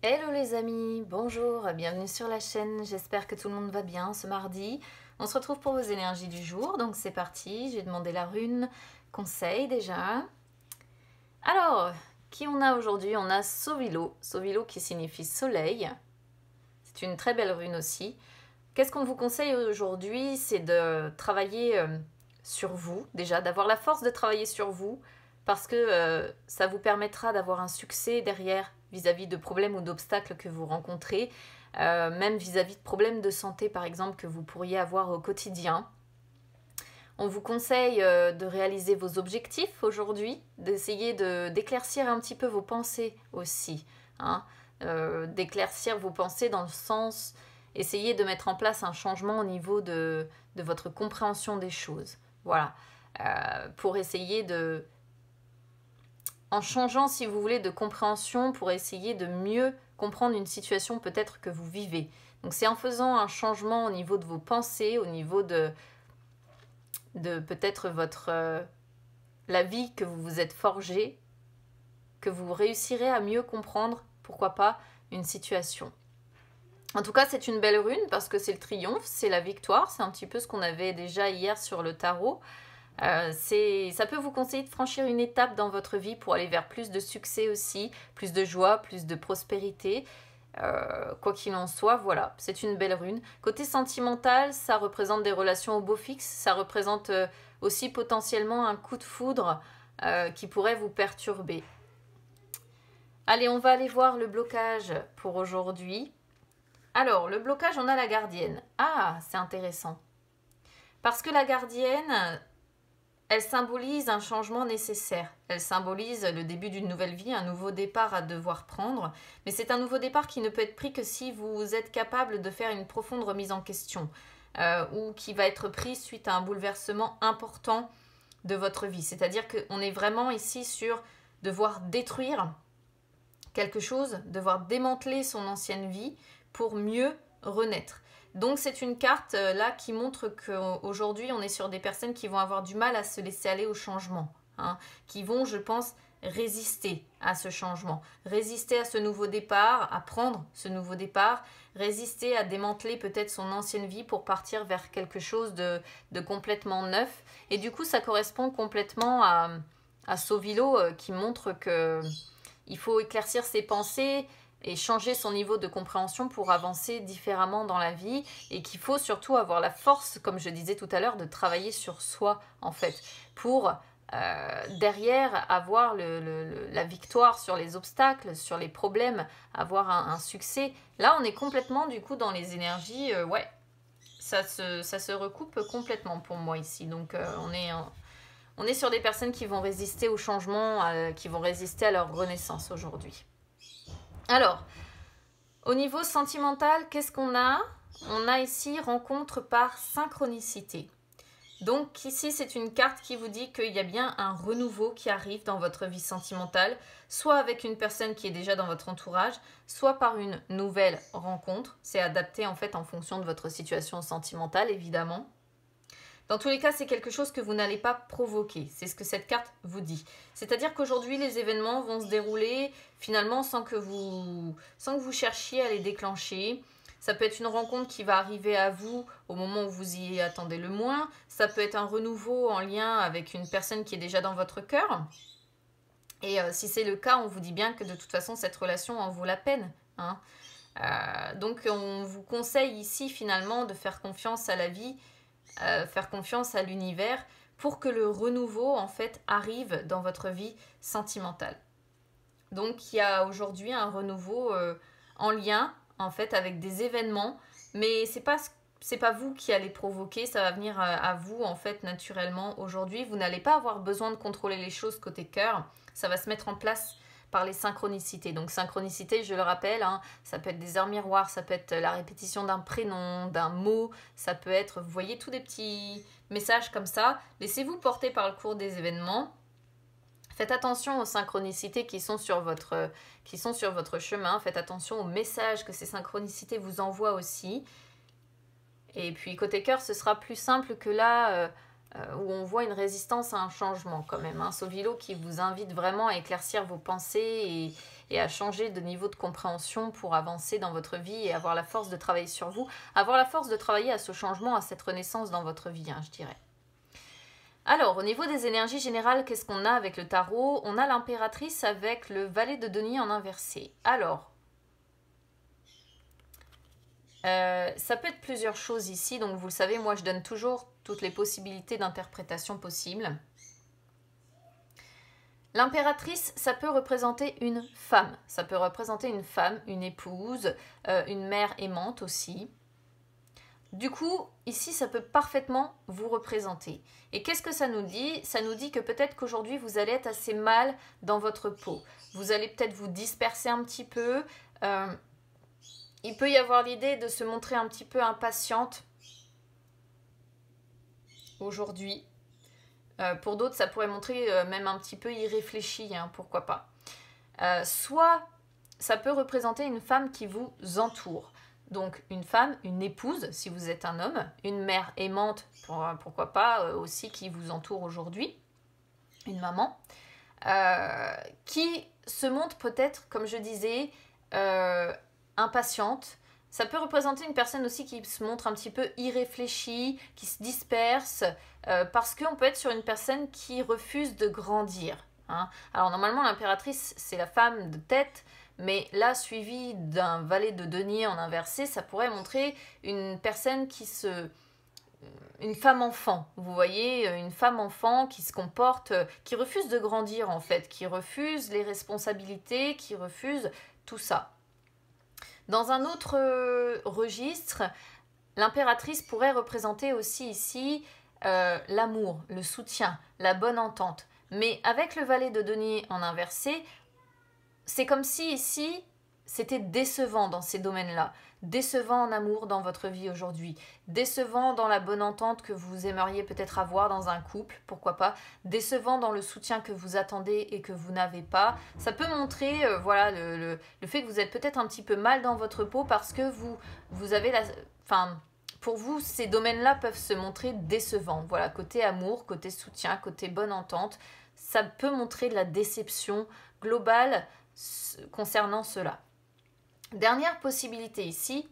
Hello les amis, bonjour, bienvenue sur la chaîne, j'espère que tout le monde va bien ce mardi. On se retrouve pour vos énergies du jour, donc c'est parti, j'ai demandé la rune conseil déjà. Alors, qui on a aujourd'hui? On a Sovilo, Sovilo qui signifie soleil, c'est une très belle rune aussi. Qu'est-ce qu'on vous conseille aujourd'hui? C'est de travailler sur vous, déjà, d'avoir la force de travailler sur vous, parce que ça vous permettra d'avoir un succès derrière vis-à-vis de problèmes ou d'obstacles que vous rencontrez, même vis-à-vis de problèmes de santé, par exemple, que vous pourriez avoir au quotidien. On vous conseille de réaliser vos objectifs aujourd'hui, d'essayer d'éclaircir un petit peu vos pensées aussi, hein, d'éclaircir vos pensées dans le sens, essayer de mettre en place un changement au niveau de votre compréhension des choses. Voilà, pour essayer en changeant, si vous voulez, de compréhension, pour essayer de mieux comprendre une situation peut-être que vous vivez. Donc c'est en faisant un changement au niveau de vos pensées, au niveau de peut-être la vie que vous vous êtes forgée, que vous réussirez à mieux comprendre, pourquoi pas, une situation. En tout cas, c'est une belle rune parce que c'est le triomphe, c'est la victoire, c'est un petit peu ce qu'on avait déjà hier sur le tarot. Ça peut vous conseiller de franchir une étape dans votre vie pour aller vers plus de succès aussi, plus de joie, plus de prospérité. Quoi qu'il en soit, voilà, c'est une belle rune. Côté sentimental, ça représente des relations au beau fixe, ça représente aussi potentiellement un coup de foudre qui pourrait vous perturber. Allez, on va aller voir le blocage pour aujourd'hui. Alors, le blocage, on a la gardienne. Ah, c'est intéressant. Parce que la gardienne, elle symbolise un changement nécessaire. Elle symbolise le début d'une nouvelle vie, un nouveau départ à devoir prendre. Mais c'est un nouveau départ qui ne peut être pris que si vous êtes capable de faire une profonde remise en question. Ou qui va être pris suite à un bouleversement important de votre vie. C'est-à-dire qu'on est vraiment ici sur devoir détruire quelque chose, devoir démanteler son ancienne vie pour mieux renaître. Donc c'est une carte là qui montre qu'aujourd'hui on est sur des personnes qui vont avoir du mal à se laisser aller au changement, hein, qui vont, je pense, résister à ce changement, résister à ce nouveau départ, à prendre ce nouveau départ, résister à démanteler peut-être son ancienne vie pour partir vers quelque chose de complètement neuf. Et du coup ça correspond complètement à Sovilo qui montre que il faut éclaircir ses pensées et changer son niveau de compréhension pour avancer différemment dans la vie, et qu'il faut surtout avoir la force, comme je disais tout à l'heure, de travailler sur soi en fait, pour derrière avoir la victoire sur les obstacles, sur les problèmes, avoir un succès. Là on est complètement du coup dans les énergies, ouais, ça se recoupe complètement pour moi ici, donc on est sur des personnes qui vont résister au changement, qui vont résister à leur renaissance aujourd'hui. Alors, au niveau sentimental, qu'est-ce qu'on a? On a ici rencontre par synchronicité. Donc ici, c'est une carte qui vous dit qu'il y a bien un renouveau qui arrive dans votre vie sentimentale, soit avec une personne qui est déjà dans votre entourage, soit par une nouvelle rencontre. C'est adapté en fait en fonction de votre situation sentimentale, évidemment. Dans tous les cas, c'est quelque chose que vous n'allez pas provoquer. C'est ce que cette carte vous dit. C'est-à-dire qu'aujourd'hui, les événements vont se dérouler finalement sans que vous cherchiez à les déclencher. Ça peut être une rencontre qui va arriver à vous au moment où vous y attendez le moins. Ça peut être un renouveau en lien avec une personne qui est déjà dans votre cœur. Et si c'est le cas, on vous dit bien que de toute façon, cette relation en vaut la peine, hein. Donc, on vous conseille ici finalement de faire confiance à la vie, faire confiance à l'univers pour que le renouveau en fait arrive dans votre vie sentimentale. Donc il y a aujourd'hui un renouveau en lien en fait avec des événements, mais c'est pas vous qui allez provoquer, ça va venir à vous en fait naturellement aujourd'hui. Vous n'allez pas avoir besoin de contrôler les choses côté cœur, ça va se mettre en place par les synchronicités. Donc synchronicité, je le rappelle, hein, ça peut être des heures miroirs, ça peut être la répétition d'un prénom, d'un mot, ça peut être, vous voyez, tous des petits messages comme ça. Laissez-vous porter par le cours des événements. Faites attention aux synchronicités qui sont sur votre chemin. Faites attention aux messages que ces synchronicités vous envoient aussi. Et puis côté cœur, ce sera plus simple que là où on voit une résistance à un changement quand même, hein. Sovilo qui vous invite vraiment à éclaircir vos pensées et à changer de niveau de compréhension pour avancer dans votre vie et avoir la force de travailler sur vous, avoir la force de travailler à ce changement, à cette renaissance dans votre vie, hein, je dirais. Alors, au niveau des énergies générales, qu'est-ce qu'on a avec le tarot? On a l'impératrice avec le valet de denier en inversé. Alors, ça peut être plusieurs choses ici. Donc, vous le savez, moi, je donne toujours toutes les possibilités d'interprétation possibles. L'impératrice, ça peut représenter une femme. Ça peut représenter une femme, une épouse, une mère aimante aussi. Du coup, ici, ça peut parfaitement vous représenter. Et qu'est-ce que ça nous dit? Ça nous dit que peut-être qu'aujourd'hui, vous allez être assez mal dans votre peau. Vous allez peut-être vous disperser un petit peu. Il peut y avoir l'idée de se montrer un petit peu impatiente aujourd'hui. Pour d'autres, ça pourrait montrer même un petit peu irréfléchi, hein, pourquoi pas. Soit, ça peut représenter une femme qui vous entoure. Donc une femme, une épouse, si vous êtes un homme, une mère aimante, pourquoi pas, aussi qui vous entoure aujourd'hui, une maman, qui se montre peut-être, comme je disais, impatiente. Ça peut représenter une personne aussi qui se montre un petit peu irréfléchie, qui se disperse, parce qu'on peut être sur une personne qui refuse de grandir. Hein. Alors normalement, l'impératrice, c'est la femme de tête, mais là, suivi d'un valet de denier en inversé, ça pourrait montrer une personne qui se... Une femme enfant, vous voyez, une femme enfant qui se comporte, qui refuse de grandir en fait, qui refuse les responsabilités, qui refuse tout ça. Dans un autre registre, l'impératrice pourrait représenter aussi ici l'amour, le soutien, la bonne entente. Mais avec le valet de denier en inversé, c'est comme si ici, c'était décevant dans ces domaines-là. Décevant en amour dans votre vie aujourd'hui. Décevant dans la bonne entente que vous aimeriez peut-être avoir dans un couple, pourquoi pas. Décevant dans le soutien que vous attendez et que vous n'avez pas. Ça peut montrer voilà, le fait que vous êtes peut-être un petit peu mal dans votre peau parce que vous avez la... Enfin, pour vous, ces domaines-là peuvent se montrer décevants. Voilà, côté amour, côté soutien, côté bonne entente. Ça peut montrer de la déception globale concernant cela. Dernière possibilité ici,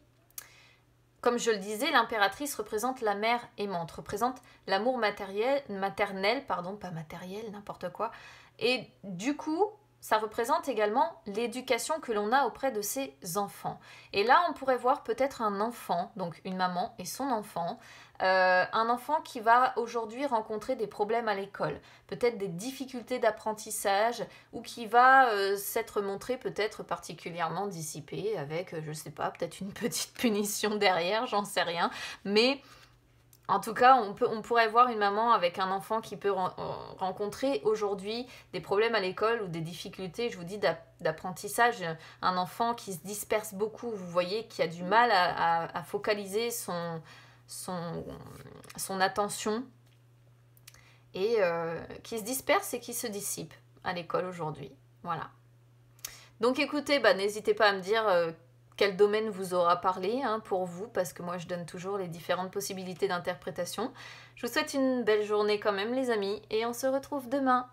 comme je le disais, l'impératrice représente la mère aimante, représente l'amour maternel, pardon, pas matériel, n'importe quoi. Et du coup, ça représente également l'éducation que l'on a auprès de ses enfants. Et là, on pourrait voir peut-être un enfant, donc une maman et son enfant, un enfant qui va aujourd'hui rencontrer des problèmes à l'école, peut-être des difficultés d'apprentissage, ou qui va s'être montré peut-être particulièrement dissipé avec, je sais pas, peut-être une petite punition derrière, j'en sais rien, mais... En tout cas, on pourrait voir une maman avec un enfant qui peut rencontrer aujourd'hui des problèmes à l'école ou des difficultés, je vous dis, d'apprentissage. Un enfant qui se disperse beaucoup, vous voyez, qui a du mal à focaliser son attention et qui se disperse et qui se dissipe à l'école aujourd'hui. Voilà. Donc écoutez, n'hésitez pas à me dire... quel domaine vous aura parlé hein, pour vous, parce que moi je donne toujours les différentes possibilités d'interprétation. Je vous souhaite une belle journée quand même les amis, et on se retrouve demain.